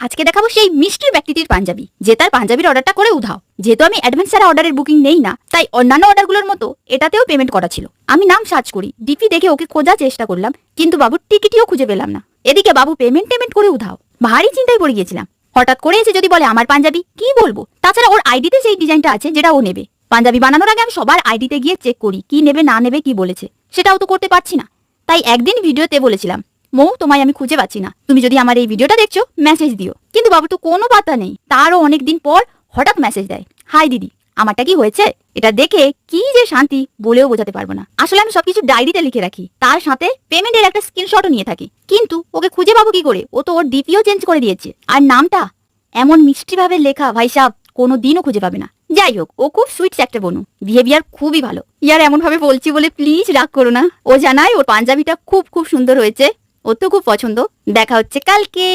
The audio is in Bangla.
আজকে দেখাবো সেই মিষ্টির ব্যক্তিটির পাঞ্জাবি যে তার পাঞ্জাবির অর্ডারটা করে উধাও। যেহেতু আমি অ্যাডভান্স ছাড়া অর্ডারের বুকিং নেই না, তাই অন্যান্য অর্ডারগুলোর মতো এটাতেও পেমেন্ট করা ছিল। আমি নাম সার্চ করি, ডিপি দেখে ওকে খোঁজার চেষ্টা করলাম, কিন্তু বাবুর টিকিটিও খুঁজে পেলাম না। এদিকে বাবু পেমেন্ট করে উধাও। ভারী চিন্তায় পড়ে গিয়েছিলাম। হঠাৎ করে এসে যদি বলে আমার পাঞ্জাবি, কি বলবো? তাছাড়া ওর আইডিতে সেই ডিজাইনটা আছে যেটা ও নেবে। পাঞ্জাবি বানানোর আগে আমি সবার আইডিতে গিয়ে চেক করি কি নেবে না নেবে, কি বলেছে সেটাও তো করতে পারছি না। তাই একদিন ভিডিওতে বলেছিলাম, মৌ তোমায় আমি খুঁজে পাচ্ছি না, তুমি যদি আমার এই ভিডিওটা দেখছো মেসেজ দিও। কিন্তু বাবু তো কোনো পাত্তা নেই। তারও অনেকদিন পর হঠাৎ মেসেজ দেয়, হাই দিদি, আমারটা কি হয়েছে? এটা দেখে কি যে শান্তি বলেও বোঝাতে পারবো না। আসলে আমি সবকিছু ডায়েরিতে লিখে রাখি, তার সাথে পেমেন্টের একটা স্ক্রিনশটও নিয়ে থাকি। কিন্তু ওকে খুঁজে পাবো কি করে? ও তো ওর ডিপিও চেঞ্জ করে দিয়েছে। আর নামটা এমন মিষ্টি ভাবে লেখা, ভাই সাহেব কোনো দিনও খুঁজে পাবে না। যাই হোক, ও খুব সুইটস একটা বনু, বিহেভিয়ার খুবই ভালো। ইয়ার এমন ভাবে বলছি বলে প্লিজ রাগ করো না। ও জানায় ওর পাঞ্জাবিটা খুব সুন্দর হয়েছে, ওর তো খুব পছন্দ। দেখা হচ্ছে কালকে।